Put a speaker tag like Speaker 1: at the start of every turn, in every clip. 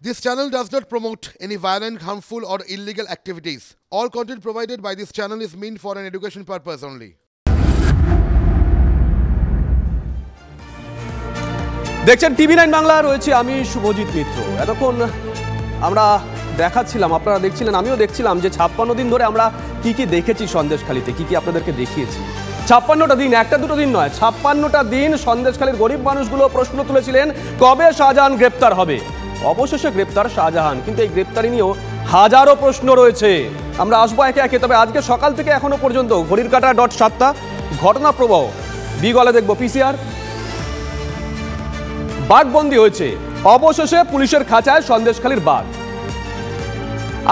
Speaker 1: This channel does not promote any violent, harmful, or illegal activities. All content provided by this channel is meant for an education purpose only.
Speaker 2: দেখছেন টিভি9 বাংলা, রয়েছে আমি শুভজিৎ মিত্র। এতক্ষণ আমরা দেখাচ্ছিলাম, আপনারা দেখছিলেন, আমিও দেখছিলাম যে 56 দিন ধরে আমরা কি কি দেখেছি সন্দেশখালীতে, কি কি আপনাদেরকে দেখিয়েছি। 56টা দিন, একটা দুটো দিন নয়, 56টা দিন সন্দেশখালীর গরিব মানুষগুলো প্রশ্ন তুলেছিলেন কবে শাহজাহান গ্রেপ্তার হবে। অবশেষে গ্রেপ্তার শাহজাহান, কিন্তু এই গ্রেপ্তারি নিয়েও হাজারো প্রশ্ন রয়েছে। আমরা আসবো একে একে, তবে আজকে সকাল থেকে এখনো পর্যন্ত ঘড়ির কাঁটা .7টা ঘটনা প্রবাহ। বিগলে দেখবো পিসিআর, বাঘবন্দি হয়েছে অবশেষে পুলিশের খাঁচায় সন্দেশখালীর বাঘ।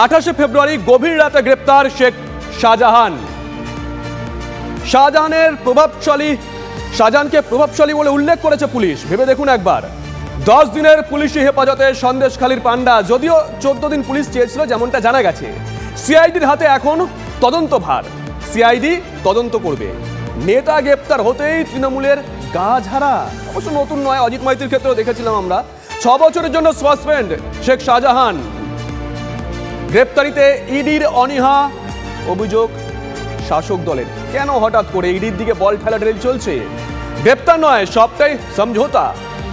Speaker 2: 28শে ফেব্রুয়ারি গভীর রাতে গ্রেপ্তার শেখ শাহজাহান। শাহজাহানকে প্রভাবশালী বলে উল্লেখ করেছে পুলিশ। ভেবে দেখুন একবার, 10 দিনের পুলিশি হেফাজতে সন্দেশখালীর পান্ডা। যদিও 14 দিন পুলিশ চেয়েছিল, যেমনটা জানা গেছে। সিআইডির হাতে এখন তদন্তভার, সিআইডি তদন্ত করবে। নেতা গ্রেপ্তার হতেই তৃণমূলের গা ঝাড়া। অবশ্য নতুন নয়, অজিত মাইতির ক্ষেত্রেও দেখেছিলাম আমরা। 6 বছরের জন্য সাসপেন্ড শেখ শাহজাহান। গ্রেপ্তারিতে ইডির অনীহা, অভিযোগ শাসক দলের। কেন হঠাৎ করে ইডির দিকে বল ফেলা ড্রিল চলছে? গ্রেপ্তার নয়, সবটাই সমঝোতা।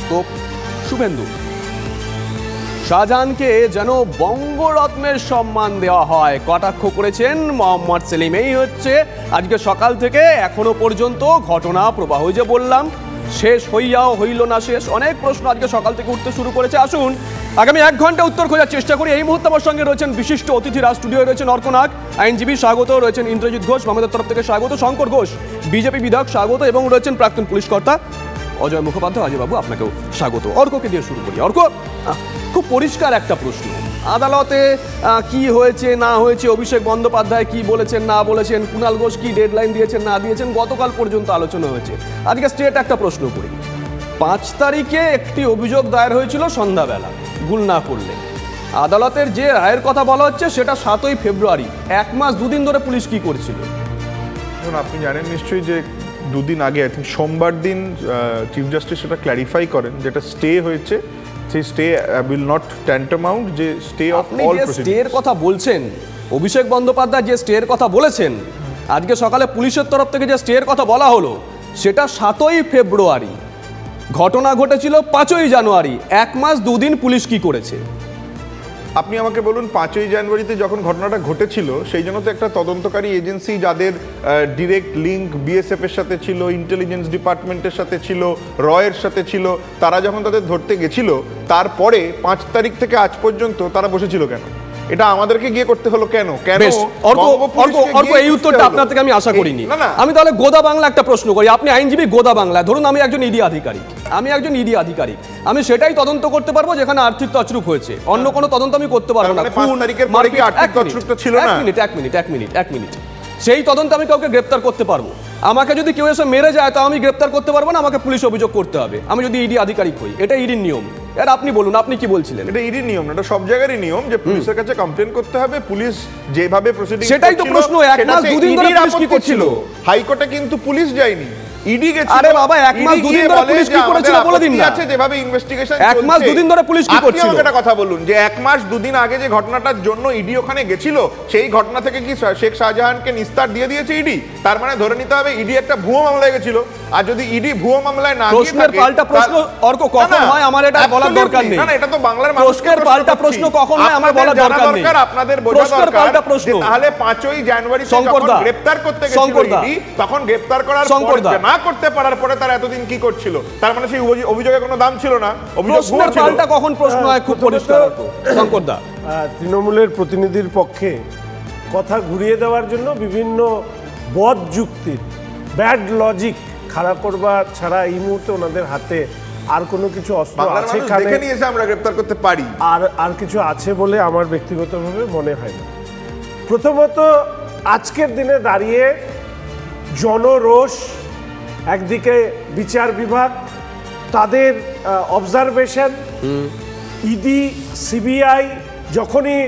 Speaker 2: তো শুভেন্দু, শাহজাহানকে যেন বঙ্গরত্নের সম্মান দেওয়া হয়, কটাক্ষ করেছেন মোহাম্মদ সেলিম। এই হচ্ছে আজকে সকাল থেকে এখনো পর্যন্ত ঘটনা প্রবাহ। যে বললাম, শেষ হইয়াও হইল না শেষ। অনেক প্রশ্ন আজকে সকাল থেকে উঠতে শুরু করেছে। আসুন আগামী 1 ঘন্টা উত্তর খোঁজার চেষ্টা করি। এই মুহূর্তে আমার সঙ্গে রয়েছেন বিশিষ্ট অতিথিরা। স্টুডিওয়ে রয়েছেন অর্ক নাগ, আইনজীবী, স্বাগত। রয়েছেন ইন্দ্রজিৎ ঘোষ, আমাদের তরফ থেকে স্বাগত। শঙ্কর ঘোষ, বিজেপি বিধায়ক, স্বাগত। এবং রয়েছেন প্রাক্তন পুলিশ কর্তা অজয় মুখোপাধ্যায়। অজয় বাবু, আপনাকেও স্বাগত। অর্ককে দিয়ে শুরু করি। অর্ক, খুব পরিষ্কার একটা প্রশ্ন, আদালতে কি হয়েছে না হয়েছে, অভিষেক বন্দ্যোপাধ্যায় কি বলেছেন না বলেছেন, কুণাল ঘোষ কি ডেডলাইন দিয়েছেন না দিয়েছেন, গতকাল পর্যন্ত আলোচনা হয়েছে। আজকে স্ট্রেট একটা প্রশ্ন করি। 5 তারিখে একটি অভিযোগ দায়ের হয়েছিল সন্ধ্যাবেলা, ভুল না করলে। আদালতের যে রায়ের কথা বলা হচ্ছে সেটা 7ই ফেব্রুয়ারি। 1 মাস 2 দিন ধরে পুলিশ কি করছিল?
Speaker 3: আপনি জানেন নিশ্চয়ই যে 2 দিন আগে, আই থিঙ্ক সোমবার দিন, চিফ জাস্টিস সেটা ক্ল্যারিফাই করেন, যেটা স্টে হয়েছে, সেই স্টে উইল নট ট্যান্টামাউন্ট যে স্টে অফ অল প্রসিডিংস। স্টের
Speaker 2: কথা বলছেন, অভিষেক বন্দ্যোপাধ্যায় যে স্টের কথা বলেছেন, আজকে সকালে পুলিশের তরফ থেকে যে স্টের কথা বলা হলো সেটা 7ই ফেব্রুয়ারি। ঘটনা ঘটেছিল 5ই জানুয়ারি। 1 মাস 2 দিন পুলিশ কি করেছে?
Speaker 3: আপনি আমাকে বলুন, 5ই জানুয়ারিতে যখন ঘটনাটা ঘটেছিল, সেই জন্য তো একটা তদন্তকারী এজেন্সি যাদের ডিরেক্ট লিঙ্ক বিএসএফ এর সাথে ছিল, ইন্টেলিজেন্স ডিপার্টমেন্টের সাথে ছিল, রয়ের সাথে ছিল, তারা যখন তাদের ধরতে গেছিল, তারপরে 5 তারিখ থেকে আজ পর্যন্ত তারা বসেছিল কেন? এটা আমাদেরকে গিয়ে করতে হলো কেন?
Speaker 2: অর্ক, এই উত্তরটা আপনার থেকে আমি আশা করিনি। আমি তাহলে গোদা বাংলা একটা প্রশ্ন করি। আপনি আইনজীবী, গোদা বাংলা, ধরুন আমি একজন ইডি আধিকারিক, আমি সেটাই তদন্ত করতে পারবো যেখানে আর্থিক তছরূপ হয়েছে। অন্য কোনো তদন্ত আমি করতে পারবো না।
Speaker 3: 5 তারিখের পরে কি আর্থিক তছরূপটা ছিল না?
Speaker 2: এক মিনিট। সেই তদন্ত আমি কাউকে গ্রেপ্তার করতে পারবো। আমাকে যদি কেউ এসে মেরে যায়, তাও আমি গ্রেপ্তার করতে পারবো না, আমাকে পুলিশ অভিযোগ করতে হবে, আমি যদি ইডি আধিকারিক হই। এটা ইডির নিয়ম। এর আপনি বলুন, আপনি কি বলছিলেন?
Speaker 3: এটা ইডির নিয়ম না, এটা সব জায়গারই নিয়ম যে পুলিশের কাছে কমপ্লেন করতে হবে। পুলিশ যেভাবে প্রসিডিং,
Speaker 2: সেটাই তো প্রশ্ন। 1 মাস 2 দিন ধরে পুলিশ কি করছিল?
Speaker 3: হাইকোর্টে কিন্তু পুলিশ যায়নি, ইডি গেছে।
Speaker 2: আরে বাবা, 1 মাস 2 দিন ধরে পুলিশ কি করেছিল বলে দিন না।
Speaker 3: আছে যেভাবে ইনভেস্টিগেশন
Speaker 2: 1 মাস 2 দিন ধরে পুলিশ কি করছিল?
Speaker 3: আপনি একটা কথা বলুন যে 1 মাস 2 দিন আগে যে ঘটনাটার জন্য ইডি ওখানে গেছিল, সেই ঘটনা থেকে কি শেখ শাহজাহানকে নিস্তার দিয়ে দিয়েছে ইডি? তার মানে ধরে নিতে হবে ইডি একটা ভুয়ো মামলায় গেছিল। আর যদি ইডি ভুয়ো মামলায় না গিয়ে থাকে,
Speaker 2: পাল্টা প্রশ্ন অর্ক কখন হয় আমার এটা বলার দরকার নেই।
Speaker 3: না, এটা তো বাংলার মানুষের
Speaker 2: পাল্টা প্রশ্ন কখন হয় আমার বলার দরকার নেই।
Speaker 3: আপনাদের বোঝা দরকার যে তাহলে 5ই জানুয়ারি যখন গ্রেফতার করতে গেছিল ইডি, তখন গ্রেফতার করার পর না করতে পারার পরে তারা এতদিন কি করছিল? তার মানে সেই অভিযোগে কোনো দাম ছিল না।
Speaker 2: প্রশ্নের পাল্টা কখন প্রশ্ন হয় খুব পরিষ্কার। শঙ্করদা,
Speaker 4: তৃণমূলের প্রতিনিধির পক্ষে কথা ঘুরিয়ে দেওয়ার জন্য বিভিন্ন বদ যুক্তির, ব্যাড লজিক খাড়া করবার ছাড়া এই মুহূর্তে ওনাদের হাতে আর কোনো কিছু অস্ত্র আছে
Speaker 3: দেখে নিয়েছে আমরা গ্রেফতার করতে পারি,
Speaker 4: আর কিছু আছে বলে আমার ব্যক্তিগতভাবে মনে হয় না। প্রথমত, আজকের দিনে দাঁড়িয়ে জনরোষ একদিকে, বিচার বিভাগ তাদের অবজারভেশন, ইডি সিবিআই যখনই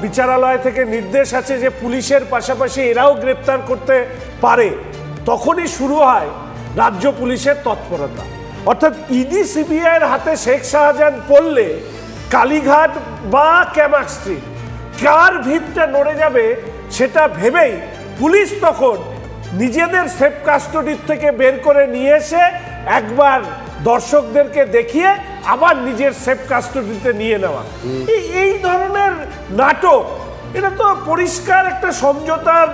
Speaker 4: বিচারালয় থেকে নির্দেশ আছে যে পুলিশের পাশাপাশি এরাও গ্রেপ্তার করতে পারে, তখনই শুরু হয় রাজ্য পুলিশের তৎপরতা। অর্থাৎ ইডি সিবিআইয়ের হাতে শেখ শাহজাহান পড়লে কালীঘাট বা ক্যামাক স্ট্রিট, কার ভিতটা নড়ে যাবে সেটা ভেবেই পুলিশ তখন নিজেদের সেফ কাস্টডির থেকে বের করে নিয়ে এসে একবার দর্শকদেরকে দেখিয়ে আবার নিজের সেফ কাস্টডিতে নিয়ে নেওয়া। এই ধরনের নাটক, এটা তো পরিষ্কার একটা সমঝোতার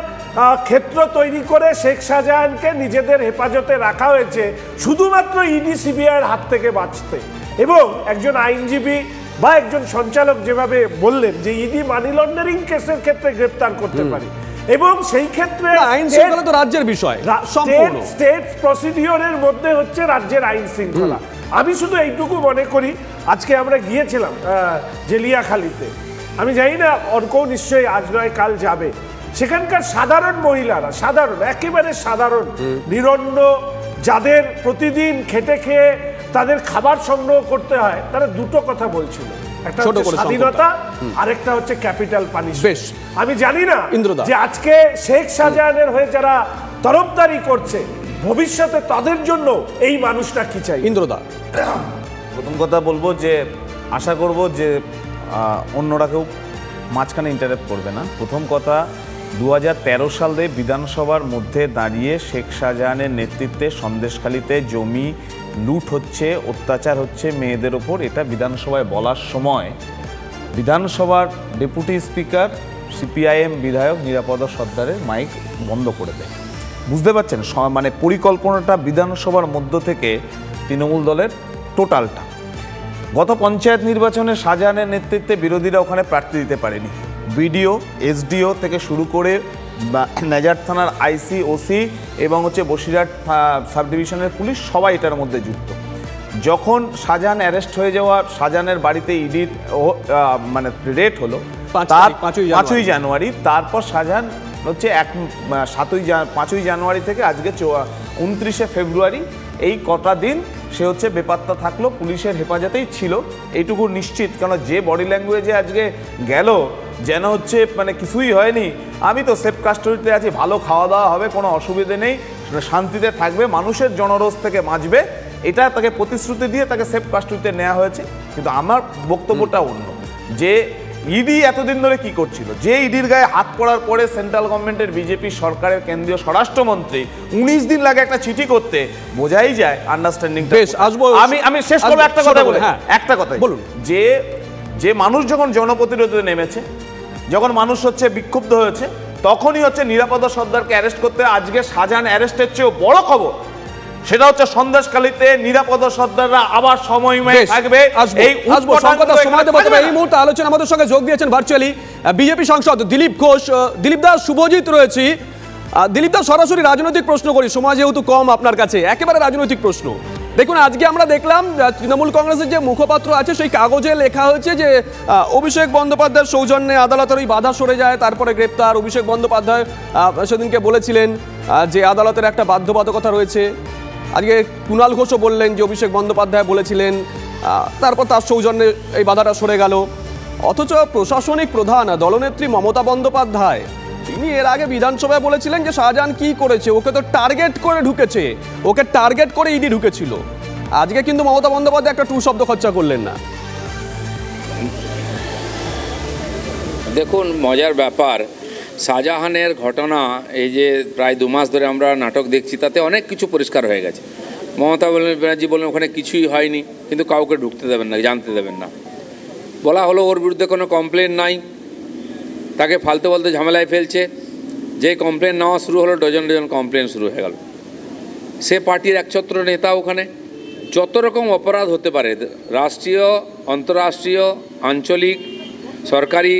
Speaker 4: ক্ষেত্র তৈরি করে শেখ শাহজাহানকে নিজেদের হেফাজতে রাখা হয়েছে শুধুমাত্র ইডি সিবিআইয়ের হাত থেকে বাঁচতে। এবং একজন আইনজীবী বা একজন সঞ্চালক যেভাবে বললেন যে ইডি মানি লন্ডারিং কেসের ক্ষেত্রে গ্রেপ্তার করতে পারে, এবং সেই ক্ষেত্রে
Speaker 2: আইন শৃঙ্খলা তো রাজ্যের বিষয়, সম্পূর্ণ
Speaker 4: স্টেট প্রসিডিওরের মধ্যে হচ্ছে রাজ্যের আইন শৃঙ্খলা। আমি শুধু এইটুকু মনে করি, আজকে আমরা গিয়েছিলাম জেলিয়াখালীতে, আমি জানি না অর্কও নিশ্চয়ই আজ নয় কাল যাবে, সেখানকার সাধারণ মহিলারা, সাধারণ একেবারে সাধারণ নিরন্ন, যাদের প্রতিদিন খেটে খেয়ে তাদের খাবার সংগ্রহ করতে হয়, তারা দুটো কথা বলছিল, একটা হচ্ছে স্বাধীনতা, আরেকটা হচ্ছে ক্যাপিটাল পানিশমেন্ট। আমি জানি না যে আজকে শেখ শাহজাহানের হয়ে যারা তরফদারি করছে ভবিষ্যতে তাদের জন্য এই মানুষটা কি চাই।
Speaker 2: ইন্দ্রদা,
Speaker 5: প্রথম কথা বলবো যে আশা করব যে অন্যরা কেউ মাঝখানে ইন্টারাপ্ট করবে না। প্রথম কথা, 2013 সালে বিধানসভার মধ্যে দাঁড়িয়ে শেখ শাহজাহানের নেতৃত্বে সন্দেশখালীতে জমি লুট হচ্ছে, অত্যাচার হচ্ছে মেয়েদের ওপর, এটা বিধানসভায় বলার সময় বিধানসভার ডেপুটি স্পিকার সিপিআইএম বিধায়ক নিরাপদা সর্দারের মাইক বন্ধ করে দেয়। বুঝতে পারছেন, মানে পরিকল্পনাটা বিধানসভার মধ্য থেকে তৃণমূল দলের টোটালটা। গত পঞ্চায়েত নির্বাচনে শাহজাহানের নেতৃত্বে বিরোধীরা ওখানে প্রার্থী দিতে পারেনি। বিডিও, এসডিও থেকে শুরু করে নেজার থানার আইসি, ওসি এবং হচ্ছে বসিরহাট সাব ডিভিশনের পুলিশ সবাই এটার মধ্যে যুক্ত। যখন শাহজাহান অ্যারেস্ট হয়ে যাওয়া, শাহজাহানের বাড়িতে ইডির মানে রেড হলো 5ই জানুয়ারি, তারপর শাহজাহান হচ্ছে 5ই জানুয়ারি থেকে আজকে 29শে ফেব্রুয়ারি, এই কটা দিন সে হচ্ছে বেপাত্তা থাকলো, পুলিশের হেফাজতেই ছিল, এইটুকু নিশ্চিত। কেন যে বডি ল্যাঙ্গুয়েজে আজকে গেল যেন হচ্ছে মানে কিছুই হয়নি, আমি তো সেফ কাস্টডিতে আছি, ভালো খাওয়া দাওয়া হবে, কোনো অসুবিধে নেই, শান্তিতে থাকবে, মানুষের জনরোষ থেকে বাঁচবে, এটা তাকে প্রতিশ্রুতি দিয়ে তাকে সেফ কাস্টডিতে নেওয়া হয়েছে। কিন্তু আমার বক্তব্যটা অন্য, যে ইডি এতদিন ধরে কি করছিল, যে ইডির গায়ে হাত পড়ার পরে সেন্ট্রাল গভর্নমেন্টের বিজেপি সরকারের কেন্দ্রীয় স্বরাষ্ট্রমন্ত্রী 19 দিন লাগে একটা চিঠি করতে, বোঝাই যায় আন্ডারস্ট্যান্ডিং। আমি শেষ করবো একটা কথা বলে, একটা কথা বলুন, যে মানুষ যখন জনপ্রতিরোধে নেমেছে, যখন মানুষ হচ্ছে বিক্ষুব্ধ হয়েছে, তখনই হচ্ছে নিরাপদা সর্দারকে অ্যারেস্ট করতে। আজকে শাহজাহান অ্যারেস্টের চেয়েও বড় খবর সেটা হচ্ছে সন্দেশখালীতে নিরাপদা সর্দাররা আবার সময়ময় থাকবে।
Speaker 2: এই মুহূর্তে আলোচনা আমাদের সঙ্গে যোগ দিয়েছেন ভার্চুয়ালি বিজেপি সাংসদ দিলীপ ঘোষ। দিলীপ দা, শুভজিৎ রয়েছি। দিলীপ দা, সরাসরি রাজনৈতিক প্রশ্ন করি, সময় যেহেতু কম আপনার কাছে, একেবারে রাজনৈতিক প্রশ্ন। দেখুন, আজকে আমরা দেখলাম তৃণমূল কংগ্রেসের যে মুখপাত্র আছে সেই কাগজে লেখা হয়েছে যে অভিষেক বন্দ্যোপাধ্যায়ের সৌজন্যে আদালতের ওই বাধা সরে যায়, তারপরে গ্রেপ্তার। অভিষেক বন্দ্যোপাধ্যায় সেদিনকে বলেছিলেন যে আদালতের একটা বাধ্যবাধকতা রয়েছে। আজকে কুণাল ঘোষও বললেন যে অভিষেক বন্দ্যোপাধ্যায় বলেছিলেন, তারপর তার সৌজন্যে এই বাধাটা সরে গেল। অথচ প্রশাসনিক প্রধান দলনেত্রী মমতা বন্দ্যোপাধ্যায় তিনি এর আগে বিধানসভায় বলেছিলেন যে শাহজাহান কি করেছে, ওকে তো টার্গেট করে ঢুকেছে, ওকে টার্গেট করে ইডি ঢুকেছিল। আজকে কিন্তু মমতা বন্দ্যোপাধ্যায় একটা টু শব্দ খরচা করলেন না।
Speaker 6: দেখুন, মজার ব্যাপার, শাহজাহানের ঘটনা এই যে প্রায় 2 মাস ধরে আমরা নাটক দেখছি, তাতে অনেক কিছু পরিষ্কার হয়ে গেছে। মমতা ব্যানার্জি বললেন ওখানে কিছুই হয়নি, কিন্তু কাউকে ঢুকতে দেবেন না, জানতে দেবেন না। বলা হলো ওর বিরুদ্ধে কোনো কমপ্লেন নাই, তাকে ফালতু বলতে ঝামেলায় ফেলছে। যে কমপ্লেন নেওয়া শুরু হলো, ডজন ডজন কমপ্লেন শুরু হয়ে গেল। সে পার্টির একছত্র নেতা, ওখানে যত রকম অপরাধ হতে পারে, রাষ্ট্রীয়, অন্তর্রাষ্ট্রীয়, আঞ্চলিক, সরকারি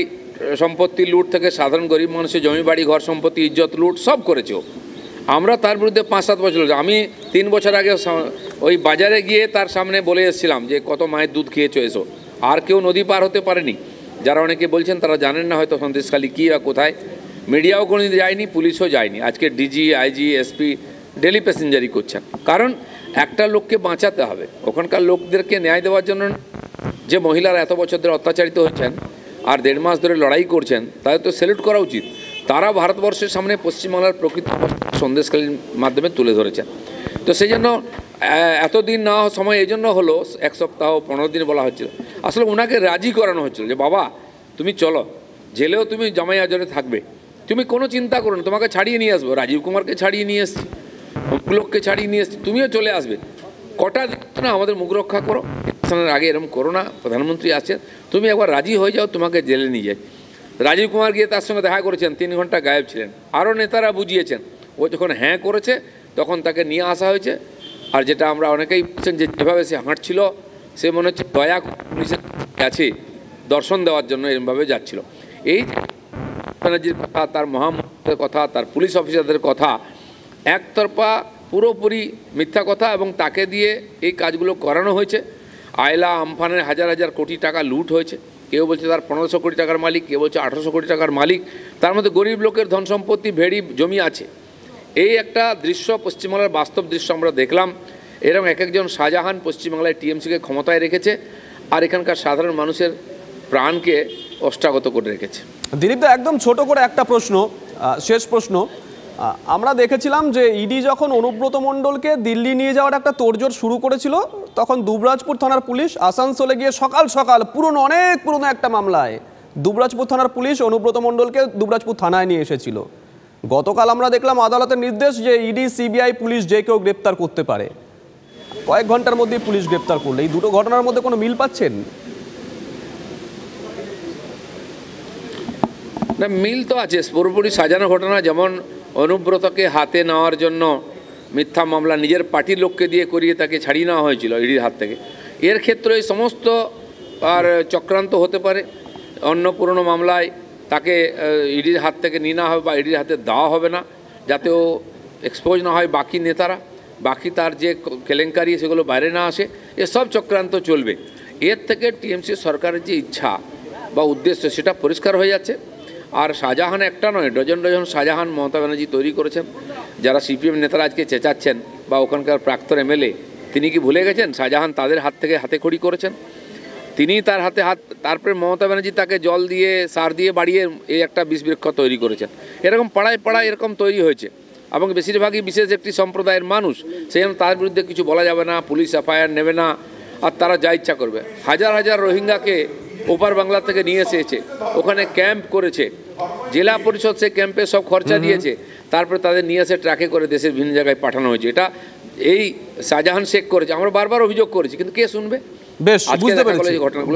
Speaker 6: সম্পত্তি লুট থেকে সাধারণ গরিব মানুষের জমি বাড়ি ঘর সম্পত্তি ইজ্জত লুট সব করেছে। আমরা তার বিরুদ্ধে 5-7 বছর, আমি 3 বছর আগে ওই বাজারে গিয়ে তার সামনে বলে এসেছিলাম যে কত মায়ের দুধ খেয়েছো এসো। আর কেউ নদী পার হতে পারেনি। যারা অনেকে বলছেন তারা জানেন না হয়তো সন্দেশখালী কী বা কোথায়। মিডিয়াও কোনোদিন যায়নি, পুলিশও যায়নি। আজকে ডিজি, আইজি, এসপি ডেলি প্যাসেঞ্জারি করছেন, কারণ একটা লোককে বাঁচাতে হবে। ওখানকার লোকদেরকে ন্যায় দেওয়ার জন্য যে মহিলারা এত বছর ধরে অত্যাচারিত হচ্ছেন আর 1.5 মাস ধরে লড়াই করছেন, তাদের তো স্যালুট করা উচিত। তারা ভারতবর্ষের সামনে পশ্চিমবাংলার প্রকৃত সন্দেশখালীর মাধ্যমে তুলে ধরেছেন। তো সেই জন্য এতদিন না সময় এই জন্য হলো, 1 সপ্তাহ 15 দিন বলা হচ্ছিল। আসলে ওনাকে রাজি করানো হচ্ছিল যে বাবা তুমি চলো, জেলেও তুমি জামাই আজরে থাকবে, তুমি কোনো চিন্তা করো না, তোমাকে ছাড়িয়ে নিয়ে আসবো, রাজীব কুমারকে ছাড়িয়ে নিয়ে এসছি, পুলককে ছাড়িয়ে নিয়ে এসছি, তুমিও চলে আসবে, কটা দিন না আমাদের মুখ রক্ষা করো, ইলেকশনের আগে এরকম করো না, প্রধানমন্ত্রী আছেন, তুমি একবার রাজি হয়ে যাও, তোমাকে জেলে নিয়ে যায়। রাজীব কুমার গিয়ে তার সঙ্গে দেখা করেছেন, 3 ঘন্টা গায়েব ছিলেন, আরও নেতারা বুঝিয়েছেন, ও যখন হ্যাঁ করেছে তখন তাকে নিয়ে আসা হয়েছে। আর যেটা আমরা অনেকেই বলছেন যে যেভাবে সে হাঁটছিল, সে মনে হচ্ছে দয়া পুলিশের কাছে দর্শন দেওয়ার জন্য এরমভাবে যাচ্ছিল। এই ব্যানার্জির কথা, তার মহামন্ত্রীর কথা, তার পুলিশ অফিসারদের কথা একতরফা পুরোপুরি মিথ্যা কথা, এবং তাকে দিয়ে এই কাজগুলো করানো হয়েছে। আয়লা আমফানের হাজার হাজার কোটি টাকা লুট হয়েছে, কেউ বলছে তার 1500 কোটি টাকার মালিক, কেউ বলছে 1800 কোটি টাকার মালিক, তার মধ্যে গরিব লোকের ধন সম্পত্তি ভেড়ি জমি আছে। এই একটা দৃশ্য পশ্চিমবাংলার বাস্তব দৃশ্য আমরা দেখলাম। এরকম এক একজন শাহজাহান পশ্চিমবাংলায় টিএমসিকে ক্ষমতায় রেখেছে আর এখানকার সাধারণ মানুষের প্রাণকে অষ্টাগত করে রেখেছে।
Speaker 2: দিলীপদা, একদম ছোট করে একটা প্রশ্ন, শেষ প্রশ্ন। আমরা দেখেছিলাম যে ইডি যখন অনুব্রত মণ্ডলকে দিল্লি নিয়ে যাওয়ার একটা তোড়জোড় শুরু করেছিল, তখন দুবরাজপুর থানার পুলিশ আসানসোলে গিয়ে সকাল সকাল অনেক পুরনো একটা মামলায় দুবরাজপুর থানার পুলিশ অনুব্রত মণ্ডলকে দুবরাজপুর থানায় নিয়ে এসেছিল। গতকাল আমরা দেখলাম আদালতের নির্দেশ যে ইডি, সিবিআই, পুলিশ যে কেউ গ্রেপ্তার করতে পারে, কয়েক ঘন্টার মধ্যেই পুলিশ গ্রেপ্তার করলে। এই দুটো ঘটনার মধ্যে কোনো মিল পাচ্ছেন?
Speaker 6: না, মিল তো আছে, পুরোপুরি সাজানো ঘটনা। যেমন অনুব্রতকে হাতে নেওয়ার জন্য মিথ্যা মামলা নিজের পার্টির লোককে দিয়ে করিয়ে তাকে ছাড়িয়ে নেওয়া হয়েছিল ইডির হাত থেকে, এর ক্ষেত্রে এই সমস্ত আর চক্রান্ত হতে পারে। অন্য পুরনো মামলায় তাকে ইডির হাত থেকে নিয়ে নেওয়া হবে বা ইডির হাতে দেওয়া হবে না, যাতে ও এক্সপোজ না হয় বাকি নেতারা, বাকি তার যে কেলেঙ্কারি সেগুলো বাইরে না আসে, এসব চক্রান্ত চলবে। এর থেকে টিএমসি সরকারের যে ইচ্ছা বা উদ্দেশ্য সেটা পরিষ্কার হয়ে যাচ্ছে। আর শাহজাহান একটা নয়, ডজন ডজন শাহজাহান মমতা ব্যানার্জি তৈরি করেছেন। যারা সিপিএম নেতারা আজকে চেঁচাচ্ছেন বা ওখানকার প্রাক্তন এমএলএ, তিনি কি ভুলে গেছেন শাহজাহান তাদের হাত থেকে হাতে খড়ি করেছেন? তিনি তার হাতে হাত, তারপরে মমতা ব্যানার্জি তাকে জল দিয়ে সার দিয়ে বাড়িয়ে এই একটা বিষ বৃক্ষ তৈরি করেছেন। এরকম পাড়ায় পাড়ায় এরকম তৈরি হয়েছে, এবং বেশিরভাগই বিশেষ একটি সম্প্রদায়ের মানুষ, সেই জন্য তার বিরুদ্ধে কিছু বলা যাবে না, পুলিশ এফআইআর নেবে না, আর তারা যা ইচ্ছা করবে। হাজার হাজার রোহিঙ্গাকে ওপার বাংলা থেকে নিয়ে এসেছে, ওখানে ক্যাম্প করেছে, জেলা পরিষদ সে ক্যাম্পে সব খরচা দিয়েছে, তারপরে তাদের নিয়ে এসে ট্রাকে করে দেশের বিভিন্ন জায়গায় পাঠানো হয়েছে। এটা এই শাহজাহান শেখ করেছে। আমরা বারবার অভিযোগ করেছি, কিন্তু কে শুনবে?
Speaker 2: বেশ,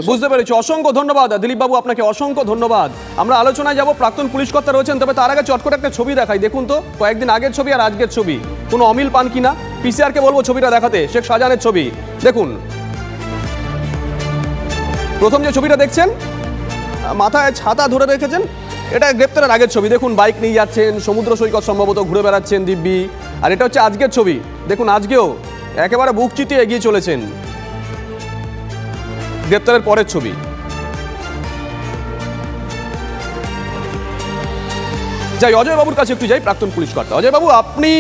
Speaker 2: বুঝতে পেরেছি। অসংখ্য ধন্যবাদ দিলীপ বাবু, আপনাকে অসংখ্য ধন্যবাদ। আমরা আলোচনায় যাব, প্রাক্তন পুলিশ কর্তা রয়েছেন, তবে তার আগে চট করে একটা ছবি দেখাই। দেখুন তো, কয়েকদিন আগের ছবি আর আজকের ছবি কোনো অমিল পান কিনা। পিসিআরকে বলবো ছবিটা দেখাতে, শেখ শাহজাহানের ছবি দেখুন। প্রথম যে ছবিটা দেখছেন, মাথায় ছাতা ধরে রেখেছেন, এটা গ্রেপ্তারের আগের ছবি। দেখুন বাইক নিয়ে যাচ্ছেন, সমুদ্র সৈকত সম্ভবত ঘুরে বেড়াচ্ছেন দিব্যি। আর এটা হচ্ছে আজকের ছবি, দেখুন আজকেও একেবারে বুক চিতিয়ে এগিয়ে চলেছেন। গ্রেপ্তারের পরের ছবি। যাই অজয় বাবুর কাছে একটু যাই, প্রাক্তন পুলিশ কর্তা। অজয় বাবু, আপনি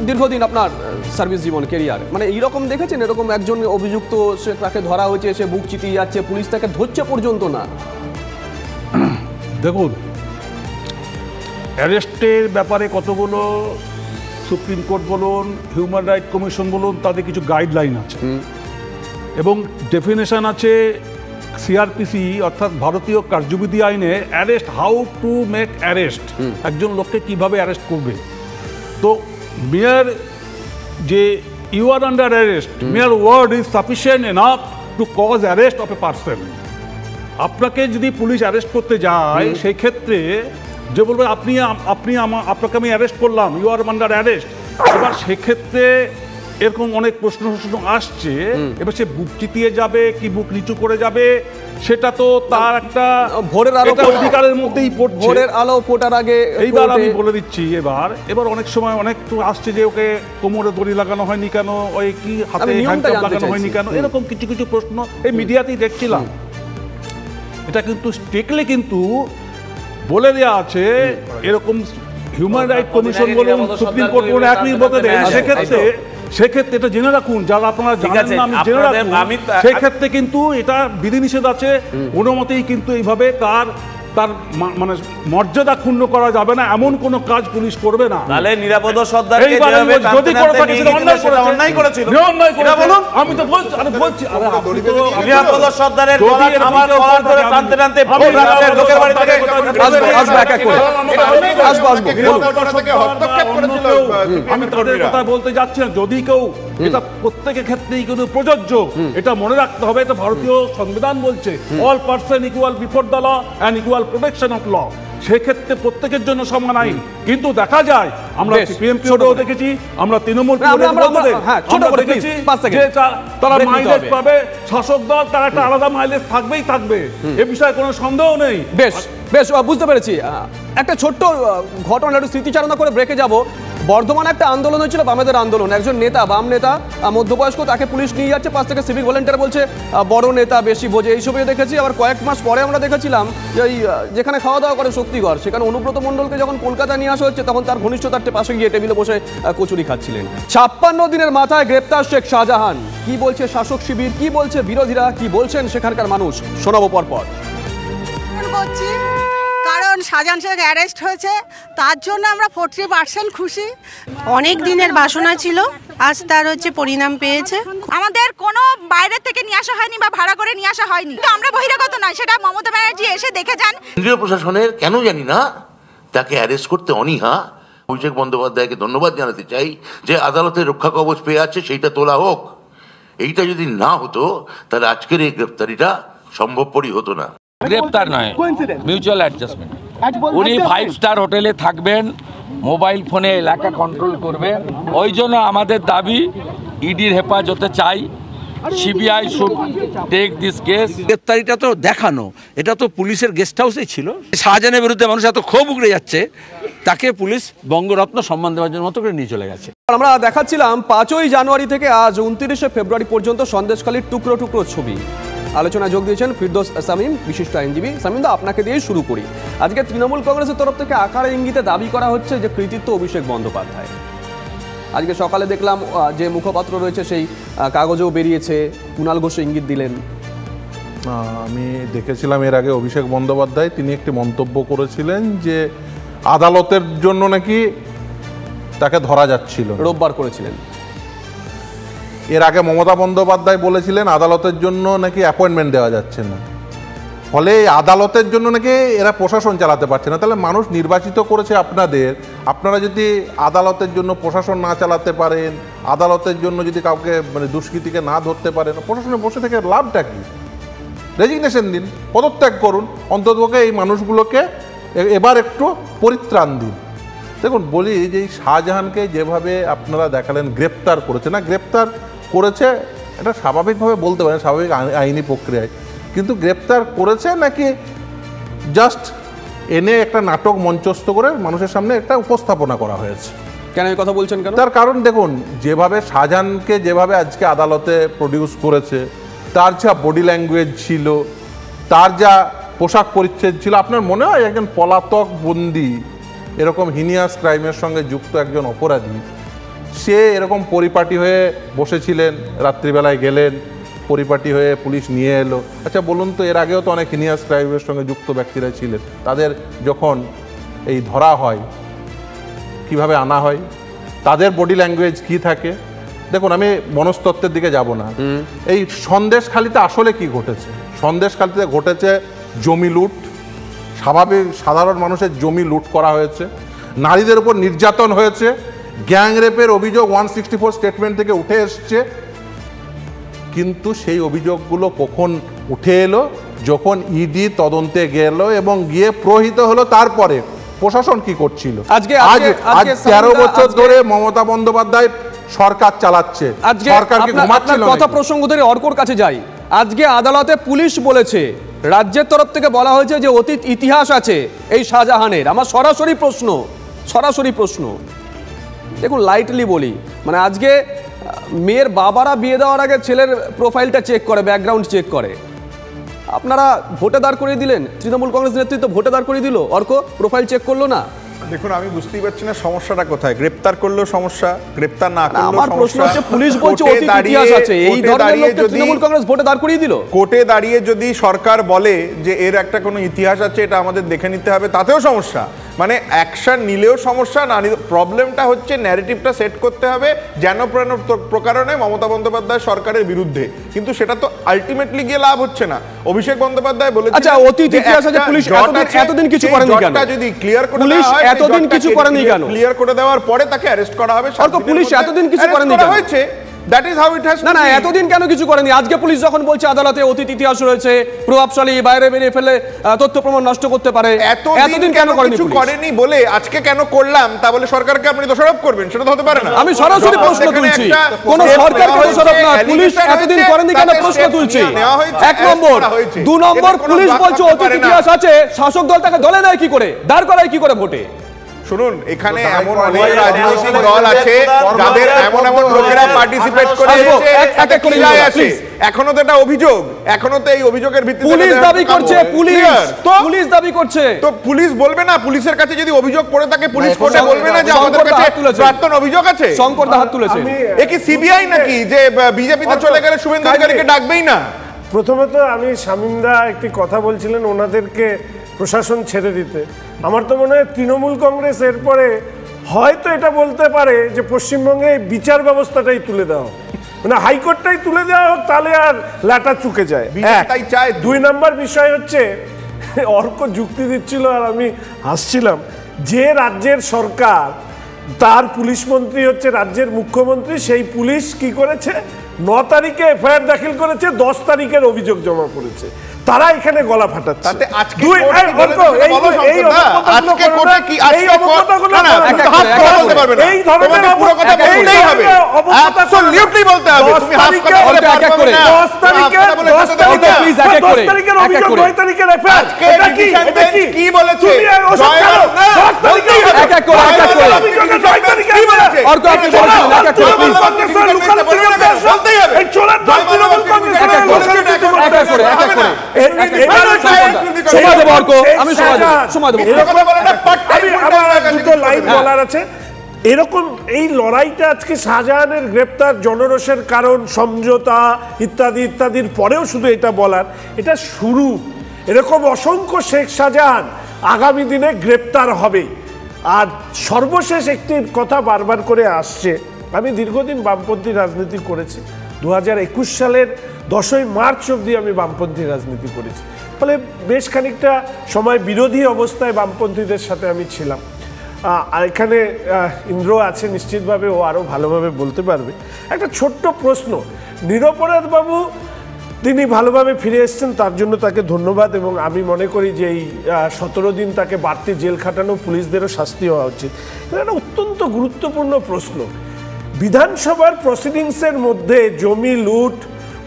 Speaker 2: দীর্ঘদিন আপনার সার্ভিস জীবন, কেরিয়ার, মানে এইরকম দেখেছেন এরকম একজন অভিযুক্ত, সে তাকে ধরা হয়েছে, সে বুক চিতিয়ে যাচ্ছে, পুলিশ তাকে ধরছে পর্যন্ত না?
Speaker 7: দেখুন, অ্যারেস্টের ব্যাপারে কতগুলো সুপ্রিম কোর্ট বলুন, হিউম্যান রাইট কমিশন বলুন, তাদের কিছু গাইডলাইন আছে এবং ডেফিনেশন আছে। সিআরপিসি অর্থাৎ ভারতীয় কার্যবিধি আইনে arrest, how to make arrest, একজন লোককে কিভাবে অ্যারেস্ট করবে। তো মেয়ার যে you are under arrest, mere word is sufficient enough to cause arrest of a person. আপনাকে যদি পুলিশ অ্যারেস্ট করতে যায়, সেই ক্ষেত্রে যে বলবে আপনাকে আমি অ্যারেস্ট করলাম, ইউ আর আন্ডার অ্যারেস্ট। এবার সেক্ষেত্রে এরকম অনেক প্রশ্ন আসছে, এবার সে বুক চিতিয়ে যাবে কি বুক নিচু করে যাবে, সেটা তো তার একটা
Speaker 2: ভোরের আলো
Speaker 7: অধিকারের মধ্যেই পড়ছে।
Speaker 2: ভোরের আলো ফোটার আগে
Speaker 7: এইবার আমি বলে দিচ্ছি, এবার অনেক সময় অনেক তো আসছে যে ওকে কোমরে দড়ি লাগানো হয়নি কেন, ওই কি হাতে হ্যান্ডকাপ লাগানো হয়নি কেন, এরকম কিছু কিছু প্রশ্ন এই মিডিয়াতেই দেখছিলাম। এটা কিন্তু স্ট্রিক্টলি কিন্তু বলে দেওয়া আছে, এরকম হিউম্যান রাইট কমিশন বলুন, সুপ্রিম কোর্ট বলুন, একই বলতে দেয়। সেক্ষেত্রে এটা জেনে রাখুন, যারা আপনারা জানেন না, আমি জেনে রাখুন, সেক্ষেত্রে কিন্তু এটা বিধিনিষেধ আছে। কোনো মতেই কিন্তু এইভাবে তার তার মানে মর্যাদা ক্ষুণ্ণ করা যাবে না, এমন কোনো কাজ পুলিশ করবে না।
Speaker 5: তাহলে নিরাপদ সর্দারকে
Speaker 7: এইবার
Speaker 5: যেভাবে
Speaker 7: যদি করে থাকে সেটা
Speaker 5: অন্যায় করেছিল।
Speaker 7: অন্যায়
Speaker 5: এটা বলুন।
Speaker 7: আমি তো বলছি, আরে বলছি, আরে আপনি তো
Speaker 5: নিরাপদ সর্দারের গলা আমার কলার ধরে টানতে টানতে ভোর রাতে লোকের বাড়ি থেকে
Speaker 2: আসবো এক এক করে। আসবো বলুন।
Speaker 7: আমি তাদের কথা বলতে যাচ্ছি না, যদি কেউ এটা প্রত্যেকের ক্ষেত্রেই কিন্তু প্রযোজ্য, এটা মনে রাখতে হবে। এটা ভারতীয় সংবিধান বলছে all person equal before the law and equal protection of law. সেক্ষেত্রে প্রত্যেকের জন্য সমান আইন। কিন্তু দেখা যায় আমরা সিপিএম পিরিয়ডেও দেখেছি, আমরা তৃণমূল দেখেছি যে তারা মাইলেজ পাবে, শাসক দল তার একটা আলাদা মাইলেজ থাকবেই থাকবে, এ বিষয়ে কোনো সন্দেহ নেই।
Speaker 2: বেশ বেশ বুঝতে পেরেছি। একটা ছোট্ট ঘটনা একটু স্মৃতিচারণা করে ব্রেকে যাব। বর্ধমানে একটা আন্দোলন হয়েছিল, বামেদের আন্দোলন। একজন নেতা, বাম নেতা, মধ্যবয়স্ক, তাকে পুলিশ নিয়ে যাচ্ছে, পাশ থেকে সিভিক ভলেন্টিয়ার বলছে বড় নেতা বেশি বোঝে, এই ছবিও দেখেছি। আবার কয়েক মাস পরে আমরা দেখেছিলাম যে ওই যেখানে খাওয়া দাওয়া করে শক্তিগড়, সেখানে অনুব্রত মণ্ডলকে যখন কলকাতা নিয়ে আসা হচ্ছে, তখন তার ঘনিষ্ঠতার পাশে গিয়ে টেবিলে বসে কচুরি খাচ্ছিলেন। 56 দিনের মাথায় গ্রেপ্তার শেখ শাহজাহান। কি বলছে শাসক শিবির, কি বলছে বিরোধীরা, কি বলছেন সেখানকার মানুষ, শোনাবো পরপর।
Speaker 8: কারণ শাহজাহান শেখ অ্যারেস্ট হয়েছে, তার জন্য আমরা 40% খুশি।
Speaker 9: অনেক দিনের বাসনা ছিল, আজ তার পরিণাম পেয়েছে।
Speaker 8: আমাদের কোনো বাইরে থেকে নিয়ে আসা হয়নি বা ভাড়া করে নিয়ে আসা হয়নি, আমরা বহিরাগত নয়, সেটা মমতা ব্যানার্জি এসে দেখে যান।
Speaker 10: কেন্দ্রীয় প্রশাসনের কেন জানি না তাকে অ্যারেস্ট করতে অনীহা। অভিষেক বন্দ্যোপাধ্যায়কে ধন্যবাদ জানাতে চাই যে আদালতের রক্ষা কবচ পেয়ে আছে, সেইটা তোলা হোক। এইটা যদি না হতো তাহলে আজকের এই গ্রেপ্তারিটা সম্ভবপরই হতো না।
Speaker 6: গ্রেপ্তার নয়, মিউচুয়াল অ্যাডজাস্টমেন্ট। উনি 5 স্টার হোটেলে থাকবেন, মোবাইল ফোনে এলাকা কন্ট্রোল করবেন। ওই জন্য আমাদের দাবি ইডির হেফাজতে চাই, CBI should take this case.
Speaker 11: গ্রেপ্তারিটা তো দেখানো, এটা তো পুলিশের গেস্ট হাউসে ছিল। শাহজাহানের বিরুদ্ধে মানুষ এত ক্ষোভ উগড়ে যাচ্ছে, তাকে পুলিশ বঙ্গরত্ন সম্মান দেওয়ার জন্য মতো করে নিয়ে চলে গেছে।
Speaker 2: আমরা দেখাচ্ছিলাম 5ই জানুয়ারি থেকে আজ 29শে ফেব্রুয়ারি পর্যন্ত সন্দেশখালীর টুকরো টুকরো ছবি। আলোচনায় যোগ দিয়েছেন ফিরদৌস সামিম, বিশিষ্ট আইনজীবী। সামিম দা, আপনাকে দিয়েই শুরু করি। আজকে তৃণমূল কংগ্রেসের তরফ থেকে আকারে ইঙ্গিতে দাবি করা হচ্ছে যে কৃতিত্ব অভিষেক বন্দ্যোপাধ্যায়। আজকে সকালে দেখলাম যে মুখপাত্র রয়েছে সেই কাগজেও বেরিয়েছে, কুণাল ঘোষ ইঙ্গিত দিলেন।
Speaker 3: আমি দেখেছিলাম এর আগে অভিষেক বন্দ্যোপাধ্যায় তিনি একটি মন্তব্য করেছিলেন যে আদালতের জন্য নাকি তাকে ধরা যাচ্ছিল,
Speaker 2: রোববার করেছিলেন।
Speaker 3: এর আগে মমতা বন্দ্যোপাধ্যায় বলেছিলেন আদালতের জন্য নাকি অ্যাপয়েন্টমেন্ট দেওয়া যাচ্ছে না, ফলে আদালতের জন্য নাকি এরা প্রশাসন চালাতে পারছে না। তাহলে মানুষ নির্বাচিত করেছে আপনাদের, আপনারা যদি আদালতের জন্য প্রশাসন না চালাতে পারেন, আদালতের জন্য যদি কাউকে দুষ্কৃতীকে না ধরতে পারেন, প্রশাসনে বসে থেকে লাভটা কি? রেজিগনেশন দিন, পদত্যাগ করুন, অন্ততপক্ষে এই মানুষগুলোকে এবার একটু পরিত্রাণ দিন। দেখুন বলি যে এই শাহজাহানকে যেভাবে আপনারা দেখালেন গ্রেপ্তার করেছে, না গ্রেপ্তার করেছে এটা স্বাভাবিকভাবে বলতে পারেন, স্বাভাবিক আইনি প্রক্রিয়ায়, কিন্তু গ্রেপ্তার করেছে নাকি জাস্ট এনে একটা নাটক মঞ্চস্থ করে মানুষের সামনে একটা উপস্থাপনা করা হয়েছে?
Speaker 2: কেন এই কথা বলছেন কেন?
Speaker 3: তার কারণ দেখুন, যেভাবে শাহজাহানকে যেভাবে আজকে আদালতে প্রডিউস করেছে, তার যা বডি ল্যাঙ্গুয়েজ ছিল, তার যা পোশাক পরিচ্ছদ ছিল, আপনার মনে হয় একজন পলাতক বন্দী, এরকম হিনিয়াস ক্রাইমের সঙ্গে যুক্ত একজন অপরাধী, সে এরকম পরিপাটি হয়ে বসেছিলেন, রাত্রিবেলায় গেলেন, পরিপাটি হয়ে পুলিশ নিয়ে এলো? আচ্ছা বলুন তো, এর আগেও তো অনেক হিনিয়াস ক্রাইমের সঙ্গে যুক্ত ব্যক্তিরা ছিলেন, তাদের যখন এই ধরা হয় কিভাবে আনা হয়, তাদের বডি ল্যাঙ্গুয়েজ কি থাকে? দেখুন আমি মনস্তত্ত্বের দিকে যাব না, এই সন্দেশখালীতে আসলে কি ঘটেছে? সন্দেশখালীতে ঘটেছে জমি লুট, স্বাভাবিক সাধারণ মানুষের জমি লুট করা হয়েছে, নারীদের উপর নির্যাতন হয়েছে, গ্যাং রেপের অভিযোগ 164 স্টেটমেন্ট থেকে উঠে এসছে। কিন্তু সেই অভিযোগগুলো কখন উঠে এলো? যখন ইডি তদন্তে গেল এবং গিয়ে প্রহিত হলো। তারপরে প্রশাসন কি করছিল? আজ 13 বছর ধরে মমতা বন্দ্যোপাধ্যায় সরকার চালাচ্ছে, সরকার কি ঘুমাচ্ছিল?
Speaker 2: কথা প্রসঙ্গ ধরে অর্কর কাছে যাই। আজকে আদালতে পুলিশ বলেছে, রাজ্যের তরফ থেকে বলা হয়েছে যে অতীত ইতিহাস আছে এই শাহজাহানের। আমার সরাসরি প্রশ্ন দেখুন, লাইটলি বলি, মানে আজকে মেয়ের বাবারা বিয়ে দেওয়ার আগে ছেলের প্রোফাইলটা চেক করে, ব্যাকগ্রাউন্ড চেক করে। আপনারা ভোটে দাঁড় করিয়ে দিলেন, তৃণমূল কংগ্রেস নেতৃত্ব ভোটে দাঁড় করিয়ে দিল, অর্ক প্রোফাইল চেক করলো না।
Speaker 3: দেখুন, আমি বুঝতেই পারছি না সমস্যাটা কোথায়। গ্রেপ্তার করলেও সমস্যা, গ্রেপ্তার না করলেও
Speaker 2: আমার প্রশ্ন হচ্ছে, পুলিশ বলছে অতীত ইতিহাস আছে, এই ধরনের লোককে তৃণমূল কংগ্রেস ভোটে দাঁড় করিয়ে দিল।
Speaker 3: কোর্টে দাঁড়িয়ে যদি সরকার বলে যে এর একটা কোনো ইতিহাস আছে, এটা আমাদের দেখে নিতে হবে, তাতেও সমস্যা। মানে অ্যাকশন নিলেও সমস্যা, না নিলে প্রবলেমটা হচ্ছে ন্যারেটিভটা সেট করতে হবে যেন প্রকারণে মমতা বন্দ্যোপাধ্যায় সরকারের বিরুদ্ধে, কিন্তু সেটা তো আলটিমেটলি গিয়ে লাভ হচ্ছে না। অভিষেক বন্দ্যোপাধ্যায় বলেছেন,
Speaker 2: আচ্ছা অতীত ইতিহাস আছে, পুলিশ এতদিন কিছু করেনি কেন?
Speaker 3: যদি ক্লিয়ার করে
Speaker 2: পুলিশ এতদিন কিছু করেনি কেন?
Speaker 3: ক্লিয়ার করে দেওয়ার পরে তাকে অ্যারেস্ট করা হবে।
Speaker 2: পুলিশ এতদিন কিছু করেনি কেন?
Speaker 3: হয়েছে that is how it has.
Speaker 2: না এতদিন কেন কিছু করেনি? আজকে পুলিশ যখন বলছে আদালতে অতীত ইতিহাস রয়েছে, প্রভাবশালী, বাইরে বেরিয়ে ফেলে তথ্য প্রমাণ নষ্ট করতে পারে, এতদিন কেন করেনি?
Speaker 3: কিছু করেনি বলে আজকে কেন করলাম তা বলে সরকারকে আপনি দোষারোপ করবেন, সেটা তো হতে পারে না।
Speaker 2: আমি সরাসরি প্রশ্ন তুলছি, কোন সরকারকে দোষারোপ না, পুলিশ এতদিন করেনি কেন প্রশ্ন তুলছি। এক নম্বর। 2 নম্বর, পুলিশ বলছে অতীত ইতিহাস আছে, শাসক দল তাকে দলে নেয় কি করে, দাঁড় করায় কি করে ভোটে?
Speaker 3: শুনুন, এখানে এমন অনেক রাজনৈতিক দল আছে যাদের এমন লোকেরা পার্টিসিপেট করে আছে, এখনো তো এটা অভিযোগ, এখনো তো এই অভিযোগের ভিত্তিতে
Speaker 2: পুলিশ দাবি করছে, পুলিশ দাবি করছে,
Speaker 3: তো পুলিশ বলবে না? পুলিশের কাছে যদি অভিযোগ পড়ে থাকে, পুলিশ কোর্টে বলবে না যে আমাদের কাছে প্রাক্তন অভিযোগ আছে?
Speaker 2: শঙ্কর দা হাত তুলেছে।
Speaker 3: এ কি সিবিআই নাকি যে বিজেপিতে চলে গেলে শুভেন্দু অধিকারীকে ডাকবেই না?
Speaker 4: প্রথমত আমি শামীমদা একটি কথা বলছিলেন ওনাদেরকে প্রশাসন ছেড়ে দিতে। আমার তো মনে হয় তৃণমূল কংগ্রেস এরপরে হয়তো এটা বলতে পারে যে পশ্চিমবঙ্গে বিচার ব্যবস্থাটাই তুলে দেওয়া হোক, মানে হাইকোর্টটাই তুলে দেওয়া হোক, তাহলে আর লাটা চুকে যায়।
Speaker 3: তাই চায়।
Speaker 4: 2 নম্বর বিষয় হচ্ছে, অর্ক যুক্তি দিচ্ছিল আর আমি হাসছিলাম, যে রাজ্যের সরকার তার পুলিশ মন্ত্রী হচ্ছে রাজ্যের মুখ্যমন্ত্রী, সেই পুলিশ কি করেছে, 9 তারিখে এফআইআর দাখিল করেছে, 10 তারিখের অভিযোগ জমা করেছে, তারা এখানে গলা ফাটাচ্ছে।
Speaker 3: তাতে আজকে
Speaker 4: এরকম এই লড়াইটা আজকে শাহজাহানের গ্রেপ্তার জনরোষের কারণ, সমঝোতা ইত্যাদি ইত্যাদির পরেও শুধু এটা বলার, এটা শুরু। এরকম অসংখ্য শেখ শাহজাহান আগামী দিনে গ্রেপ্তার হবে। আর সর্বশেষ একটি কথা বারবার করে আসছে, আমি দীর্ঘদিন বামপন্থী রাজনীতি করেছি, 2021 সালের 10ই মার্চ অবধি আমি বামপন্থী রাজনীতি করেছি, ফলে বেশ খানিকটা সময় বিরোধী অবস্থায় বামপন্থীদের সাথে আমি ছিলাম। আর এখানে ইন্দ্র আছে, নিশ্চিতভাবে ও আরও ভালোভাবে বলতে পারবে। একটা ছোট্ট প্রশ্ন, নিরপরাধ বাবু তিনি ভালোভাবে ফিরে এসেছেন, তার জন্য তাকে ধন্যবাদ, এবং আমি মনে করি যে এই 17 দিন তাকে বাড়তি জেল খাটানো, পুলিশদেরও শাস্তি হওয়া উচিত। এটা অত্যন্ত গুরুত্বপূর্ণ প্রশ্ন। বিধানসভার প্রসিডিংসের মধ্যে জমি লুট,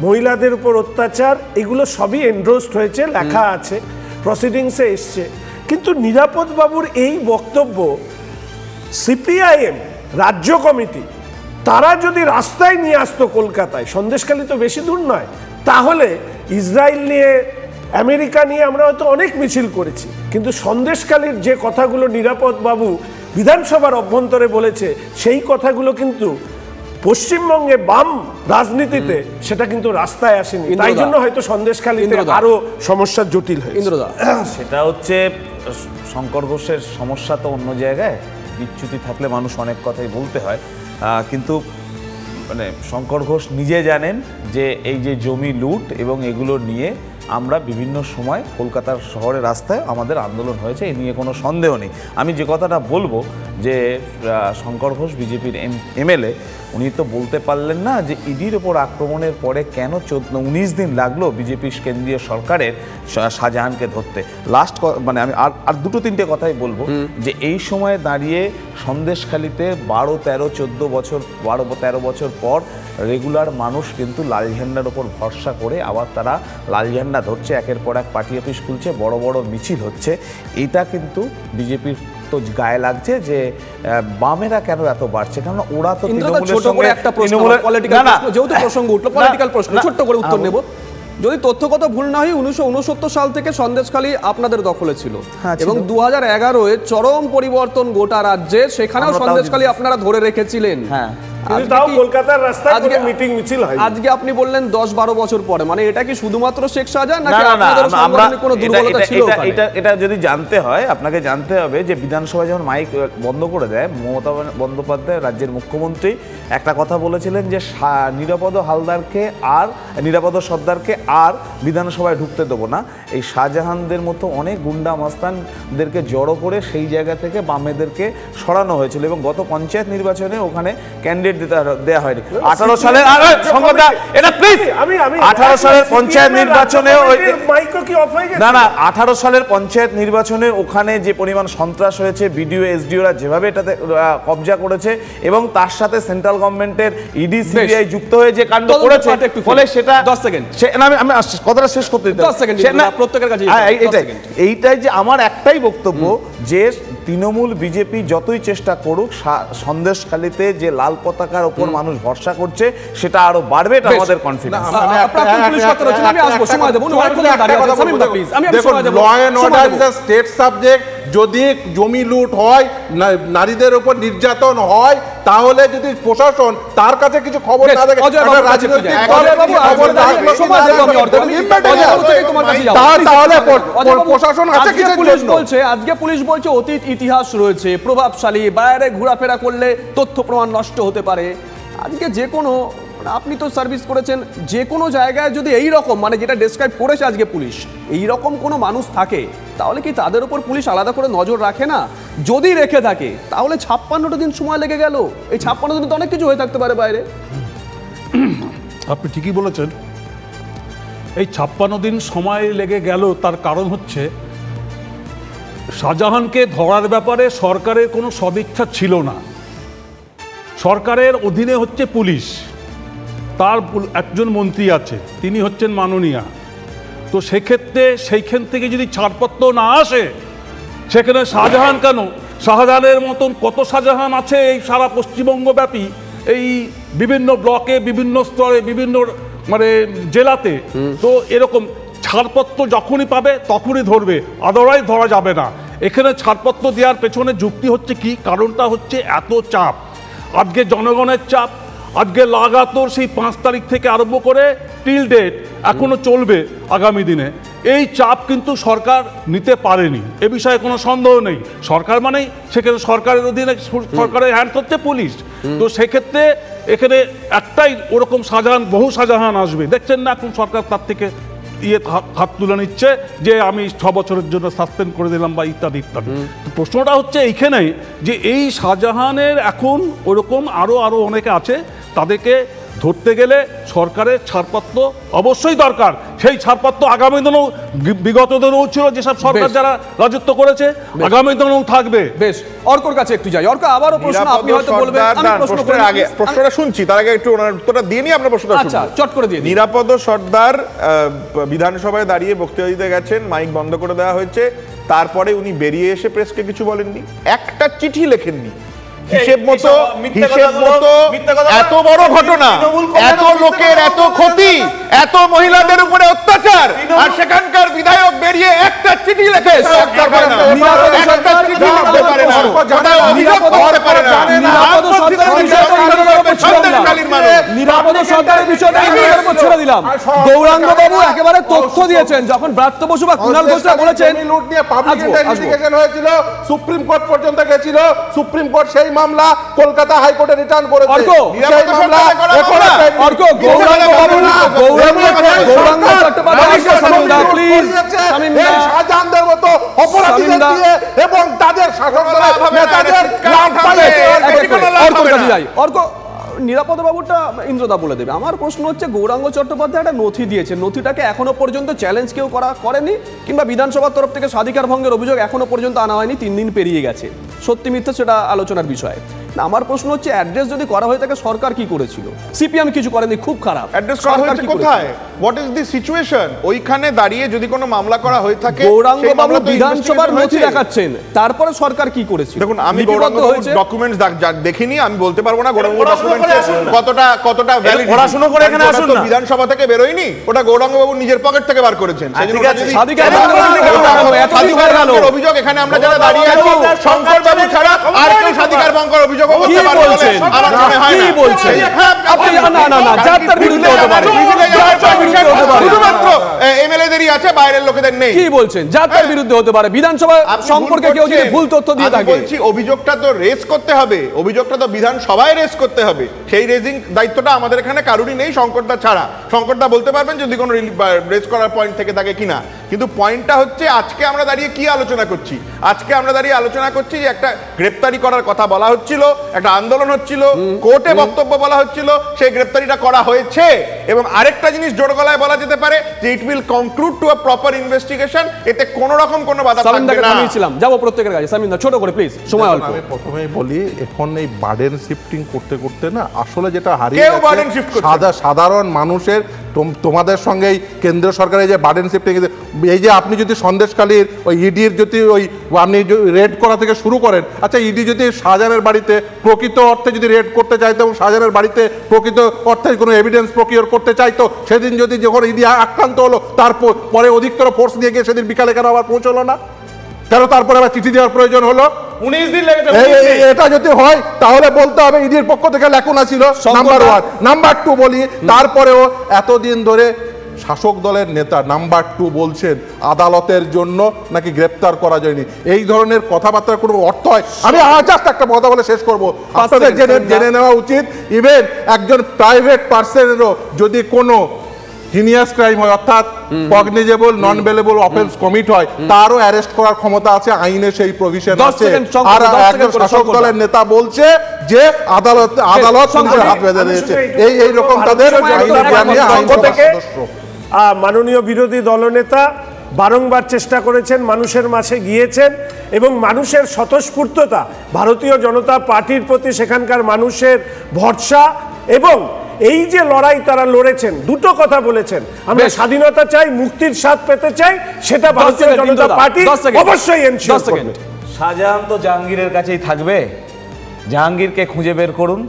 Speaker 4: মহিলাদের উপর অত্যাচার, এগুলো সবই এন্ডোর্সড হয়েছে, লেখা আছে, প্রসিডিংসে এসছে, কিন্তু নিরাপদ বাবুর এই বক্তব্য সিপিআইএম রাজ্য কমিটি তারা যদি রাস্তায় নিয়ে আসতো কলকাতায়, সন্দেশখালী তো বেশি দূর নয়, তাহলে ইসরায়েল নিয়ে, আমেরিকা নিয়ে আমরা হয়তো অনেক মিছিল করেছি, কিন্তু সন্দেশখালীর যে কথাগুলো নিরাপদ বাবু বিধানসভার অভ্যন্তরে বলেছে, সেই কথাগুলো কিন্তু পশ্চিমবঙ্গে বাম রাজনীতিতে সেটা কিন্তু রাস্তায় আসেনি, তাই জন্য হয়তো সন্দেশখালীতে আরো সমস্যা জটিল হয়।
Speaker 5: ইন্দ্রদা, সেটা হচ্ছে শঙ্কর ঘোষের সমস্যা তো অন্য জায়গায়, বিচ্যুতি থাকলে মানুষ অনেক কথাই বলতে হয়, কিন্তু মানে শঙ্কর ঘোষ নিজে জানেন যে এই যে জমি লুট এবং এগুলো নিয়ে আমরা বিভিন্ন সময় কলকাতার শহরের রাস্তায় আমাদের আন্দোলন হয়েছে, এ নিয়ে কোনো সন্দেহ নেই। আমি যে কথাটা বলবো যে শঙ্কর ঘোষ বিজেপির এমএলএ, উনি তো বলতে পারলেন না যে ইডির ওপর আক্রমণের পরে কেন 19 দিন লাগলো বিজেপির কেন্দ্রীয় সরকারের শাহজাহানকে ধরতে। লাস্ট মানে আমি আর 2-3টে কথাই বলবো যে এই সময়ে দাঁড়িয়ে সন্দেশখালীতে 12-13 বছর পর রেগুলার মানুষ কিন্তু লাল ঝান্ডার ওপর ভরসা করে আবার তারা লাল ঝান্ডা ধরছে, একের পর এক পার্টি অফিস খুলছে, বড় বড় মিছিল হচ্ছে। এটা কিন্তু বিজেপির তো গায়ে লাগছে যে বামেরা কেন এত বাড়ছে, কারণ ওরা তো তৃণমূলের সঙ্গে একটা প্রশ্ন, পলিটিক্যাল প্রশ্ন, যেহেতু প্রসঙ্গ উঠলো পলিটিক্যাল প্রশ্ন, ছোট্ট করে উত্তর নেব।
Speaker 2: যদি তথ্যগত ভুল না হয় 1969 সাল থেকে সন্দেশখালী আপনাদের দখলে ছিল এবং 2011-এ চরম পরিবর্তন গোটা রাজ্যে, সেখানেও সন্দেশখালী আপনারা ধরে রেখেছিলেন। আজকে আপনি বললেন 10-12 বছর পরে, মানে এটা কি শুধুমাত্র শেখ শাহজাহান নাকি আপনাদের সাংগঠনিক কোনো দুর্বলতা ছিল?
Speaker 5: এটা যদি জানতে হয় আপনাকে জানতে হবে যে বিধানসভায় যখন মাইক বন্ধ করে দেয় মমতা বন্দ্যোপাধ্যায় রাজ্যের মুখ্যমন্ত্রী একটা কথা বলেছিলেন যে নিরাপদ হালদারকে আর নিরাপদ সর্দারকে আর বিধানসভায় ঢুকতে দেবো না। এই শাহজাহানদের মতো অনেক গুন্ডা মাস্তানদেরকে জড়ো করে সেই জায়গা থেকে বামেদেরকে সরানো হয়েছিল এবং গত পঞ্চায়েত নির্বাচনে ওখানে ক্যান্ডিডেট দেয়া হয়নি। 18 সালের এটা প্লিজ 18 সালের পঞ্চায়েত নির্বাচনে না 18 সালের পঞ্চায়েত নির্বাচনে ওখানে যে পরিমাণ সন্ত্রাস হয়েছে, বিডিও এসডিওরা যেভাবে এটাতে কবজা করেছে এবং তার সাথে সেন্ট্রাল গভর্নমেন্টের ইডি সিবিআই যুক্ত হয়ে যে কাণ্ড করেছে, ফলে সেটা
Speaker 2: 10 সেকেন্ড
Speaker 5: আমি কথাটা শেষ করতে দিতে
Speaker 2: 10 সেকেন্ড প্রত্যেকের কাছে
Speaker 5: এইটাই যে আমার একটাই বক্তব্য যে তৃণমূল বিজেপি যতই চেষ্টা করুক সন্দেশখালীতে যে লাল পতাকার উপর মানুষ ভরসা করছে সেটা আরো বাড়বে, এটা আমাদের কনফিডেন্স।
Speaker 12: স্টেট সাবজেক্ট, যদি জমি লুট হয়, নারীদের উপর নির্যাতন হয়, তাহলে যদি প্রশাসন তার কাছে কিছু খবর না থাকে, তাহলে প্রশাসন আছে কিছু
Speaker 2: বলছে। আজকে পুলিশ বলছে অতীত ইতিহাস রয়েছে, প্রভাবশালী, বাইরে ঘোরাফেরা করলে তথ্য প্রমাণ নষ্ট হতে পারে। আজকে যে কোনো, আপনি তো সার্ভিস করেছেন, যে কোনো জায়গায় যদি এই রকম মানে যেটা ডেসক্রাইব করেছে আজকে পুলিশ, এই রকম কোনো মানুষ থাকে তাহলে কি তাদের উপর পুলিশ আলাদা করে নজর রাখে না? যদি রেখে থাকে তাহলে 56টা দিন সময় লেগে গেল। এই 56 দিন তো অনেক কিছু হয়ে থাকতে পারে বাইরে।
Speaker 7: আপনি ঠিকই বলেছেন, এই 56 দিন সময় লেগে গেল। তার কারণ হচ্ছে শাহজাহানকে ধরার ব্যাপারে সরকারের কোনো সদিচ্ছা ছিল না। সরকারের অধীনে হচ্ছে পুলিশ, তার একজন মন্ত্রী আছে, তিনি হচ্ছেন মাননীয়া। তো সেক্ষেত্রে সেইখান থেকে যদি ছাড়পত্র না আসে, সেখানে শাহজাহান কেন, শাহজাহানের মতন কত শাহজাহান আছে এই সারা পশ্চিমবঙ্গব্যাপী, এই বিভিন্ন ব্লকে, বিভিন্ন স্তরে, বিভিন্ন মানে জেলাতে। তো এরকম ছাড়পত্র যখনই পাবে তখনই ধরবে, আদারওয়াইজ ধরা যাবে না। এখানে ছাড়পত্র দেওয়ার পেছনে যুক্তি হচ্ছে কি, কারণটা হচ্ছে এত চাপ, আজকে জনগণের চাপ, আজকে লাগাতার সেই 5 তারিখ থেকে আরম্ভ করে টিল ডেট এখনো চলবে আগামী দিনে। এই চাপ কিন্তু সরকার নিতে পারেনি, এ বিষয়ে কোনো সন্দেহ নেই। সরকার মানেই সেখানে সরকারের অধীনে সরকারের হ্যান্ড হচ্ছে পুলিশ। তো সেক্ষেত্রে এখানে একটাই ওরকম শাহজাহান, বহু শাহজাহান আসবে। দেখছেন না এখন সরকার তার থেকে হাত তুলে নিচ্ছে যে আমি 6 বছরের জন্য সাসপেন্ড করে দিলাম বা ইত্যাদি ইত্যাদি। প্রশ্নটা হচ্ছে এইখানেই যে এই শাহজাহানের এখন ওরকম আরও অনেকে আছে, তাদেরকে ধরতে গেলে সরকারের ছাড়পত্র অবশ্যই দরকার। সেই ছাড়পত্র আগামী দিনেও, বিগত দিনেও ছিল, যেসব সরকার যারা রাজত্ব করেছে, আগামী দিনেও থাকবে।
Speaker 2: বেশ, অর্কর কাছে একটু যাই। অর্ক, আবারও প্রশ্ন, আপনি হয়তো বলবেন, আমি
Speaker 3: প্রশ্নের আগে প্রশ্নটা শুনছি, তার আগে একটু ওনার উত্তরটা দিয়ে নিই, আমরা প্রশ্নটা শুনছি।
Speaker 2: আচ্ছা, চট করে দিয়ে দিন।
Speaker 3: নিরাপদ সর্দার বিধানসভায় দাঁড়িয়ে বক্তৃতা দিতে গেছেন, মাইক বন্ধ করে দেওয়া হয়েছে, তারপরে উনি বেরিয়ে এসে প্রেসকে কিছু বলেননি, একটা চিঠি লেখেননি। হিসেব মতো এত বড় ঘটনা, এত লোকের এত ক্ষতি, এত মহিলাদের উপরে অত্যাচার, আর সেখানকার বিধায়ক বেরিয়ে একটা চিঠি লেখে
Speaker 2: গৌরাঙ্গ বাবু একেবারে তথ্য দিয়েছেন যখন ব্রাত্য বসু বা কুণাল ঘোষরা বলেছেন
Speaker 12: লুট নিয়ে পাবলিক ইনভেস্টিগেশন হয়েছিল, সুপ্রিম কোর্ট পর্যন্ত গেছিল, সুপ্রিম কোর্ট সেই মামলা কলকাতা হাইকোর্টে রিটার্ন করেছে। সেই মামলা শাহজাহানদের মতো অপরাধীদের দিয়ে এবং তাদের শাসক নেতাদের
Speaker 2: নিরাপদ বাবুটা ইন্দ্রদা বলে দেবে। আমার প্রশ্ন হচ্ছে, গৌরাঙ্গ চট্টোপাধ্যায় একটা নথি দিয়েছে, নথিটাকে এখনো পর্যন্ত চ্যালেঞ্জ কেউ করেনি, কিংবা বিধানসভার তরফ থেকে স্বাধিকার ভঙ্গের অভিযোগ এখনো পর্যন্ত আনা হয়নি। 3 দিন পেরিয়ে গেছে, সত্যি মিথ্যা সেটা আলোচনার বিষয়। আমার প্রশ্ন হচ্ছে, অ্যাড্রেস যদি করা হয়ে থাকে, সরকার কি করেছিল? সিপিএম কিছু করেনি, খুব খারাপ।
Speaker 3: অ্যাড্রেস করা হয়েছে কোথায়? What is the situation. ওইখানে দাঁড়িয়ে যদি কোনো মামলা করা হয়ে থাকে,
Speaker 2: গৌরাঙ্গবাবু বিধানসভার নথি দেখাচ্ছেন, তারপরে সরকার কি করেছে?
Speaker 3: দেখুন, আমি গৌরাঙ্গবাবুর ডকুমেন্টস দেখিনি, আমি বলতে পারবো না গৌরাঙ্গবাবুর ডকুমেন্টস কতটা ভ্যালিড।
Speaker 5: পড়াশোনা করে এখানে আসুন না,
Speaker 3: বিধানসভা থেকে বেরোয়নি, ওটা গৌরাঙ্গবাবু নিজের পকেট থেকে বার করেছেন। অভিযোগ এখানে আমরা যারা দাঁড়িয়ে আছি, শঙ্করবাবু ছাড়া আর কেউ স্বাধিকার ভঙ্গের অভিযোগ করতে পারে বলে আমার মনে হয় না।
Speaker 2: কি বলছেন আপনি? না যাত্রার বিরুদ্ধে হতে পারে,
Speaker 3: শুধুমাত্র এমএলএদেরই আছে, বাইরের লোকেদের নেই।
Speaker 2: কি বলছেন? যাত্রার বিরুদ্ধে হতে পারে বিধানসভা সম্পর্কে কেউ যদি ভুল তথ্য দিয়ে থাকে?
Speaker 3: বলছি অভিযোগটা তো রেজ করতে হবে, অভিযোগটা তো বিধানসভায় রেজ করতে হবে। সেই রেজিং দায়িত্বটা আমাদের এখানে কারুরই নেই, শঙ্করদা ছাড়া। শঙ্করদা বলতে পারবেন যদি কোনো রেজ করার পয়েন্ট থেকে থাকে কিনা। কিন্তু পয়েন্টটা হচ্ছে আজকে আমরা দাঁড়িয়ে কি আলোচনা করছি? আজকে আমরা দাঁড়িয়ে আলোচনা করছি যে একটা গ্রেপ্তারি করার কথা বলা হচ্ছিল, একটা আন্দোলন হচ্ছিল, কোর্টে বক্তব্য বলা হচ্ছিল, সেই গ্রেপ্তারিটা করা হয়েছে। এবং আরেকটা জিনিস জোর গলায় বলা যেতে পারে যে it will conclude to a proper investigation, এতে কোনো রকম কোনো বাধা থাকবে না।
Speaker 2: যাবো প্রত্যেকের কাছে, সামিন দা ছোট করে প্লিজ, সময় অল্প।
Speaker 12: আমি প্রথমেই বলি, এখন এই বার্ডেন শিফটিং করতে করতে না আসলে যেটা হারিয়ে
Speaker 3: কেউ বার্ডেন শিফট করছে,
Speaker 12: সাধারণ মানুষের তোমাদের সঙ্গে এই কেন্দ্রীয় সরকারের যে বার্ডেন শিফটিং, এই যে আপনি যদি সন্দেশখালীর ওই ইডির যদি ওই আপনি রেড করা থেকে শুরু করেন, আচ্ছা ইডি যদি শাহজাহানের বাড়িতে প্রকৃত অর্থে যদি রেড করতে চাইতো এবং শাহজাহানের বাড়িতে প্রকৃত অর্থে কোনো এভিডেন্স প্রকিওর করতে চাইতো, সেদিন যদি যখন ইডি আক্রান্ত হলো তারপরে অধিকতর ফোর্স দিয়ে গিয়ে সেদিন বিকালে কেন আবার পৌঁছলো না? কেন তারপরে আবার চিঠি দেওয়ার প্রয়োজন হলো?
Speaker 5: 19 দিন লেগেছে।
Speaker 12: এটা যদি হয় তাহলে বলতে হবে ইডির পক্ষ থেকে লেখনা ছিল, নাম্বার 1। নাম্বার 2 বলি, তারপরেও এতদিন ধরে শাসক দলের নেতা নাম্বার 2 বলছেন আদালতের জন্য নাকি গ্রেপ্তার করা যায়নি। এই ধরনের কথাবার্তার কোনো অর্থ হয়? আমি জাস্ট একটা কথা বলে শেষ করবো। আপনাদের জেনে নেওয়া উচিত, ইভেন একজন প্রাইভেট পার্সনেরও যদি কোনো হিনিয়াস ক্রাইম হয়, অর্থাৎ কগনিজেবল নন বেলেবল অফেন্স কমিট হয়, তারও অ্যারেস্ট করার ক্ষমতা আছে, আইনে সেই প্রভিশন আছে। আর একজন শাসক দলের নেতা বলছে যে আদালত হাত বেঁধে দিয়েছে, এই রকম তাদের
Speaker 4: মাননীয় বিরোধী দলনেতা বারংবার চেষ্টা করেছেন, মানুষের মাঝে গিয়েছেন এবং মানুষের স্বতঃস্ফূর্ততা, ভারতীয় জনতা পার্টির প্রতি সেখানকার মানুষের ভরসা এবং এই যে লড়াই তারা লড়েছেন, দুটো কথা বলেছেন, আমরা স্বাধীনতা চাই, মুক্তির স্বাদ পেতে চাই, সেটা ভারতীয় জনতা পার্টি অবশ্যই এনশিওর করবে।
Speaker 5: শাহজাহান তো জাহাঙ্গীরের কাছেই থাকবে, জাহাঙ্গীরকে খুঁজে বের করুন।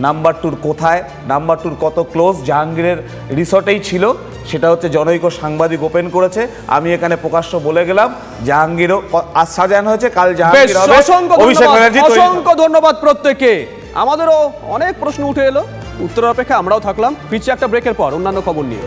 Speaker 5: নাম্বার 2 কোথায়, নাম্বার 2 কত ক্লোজ, জাহাঙ্গীরের রিসর্টেই ছিল, সেটা হচ্ছে জনৈক সাংবাদিক ওপেন করেছে। আমি এখানে প্রকাশ্য বলে গেলাম, জাহাঙ্গীরও আজ শাহজাহান হয়েছে, কাল জাহাঙ্গীর হবে।
Speaker 2: অসংখ্য ধন্যবাদ প্রত্যেককে। আমাদেরও অনেক প্রশ্ন উঠে এলো, উত্তরের অপেক্ষা আমরাও থাকলাম। ফিরছি একটা ব্রেকের পর অন্যান্য খবর নিয়ে।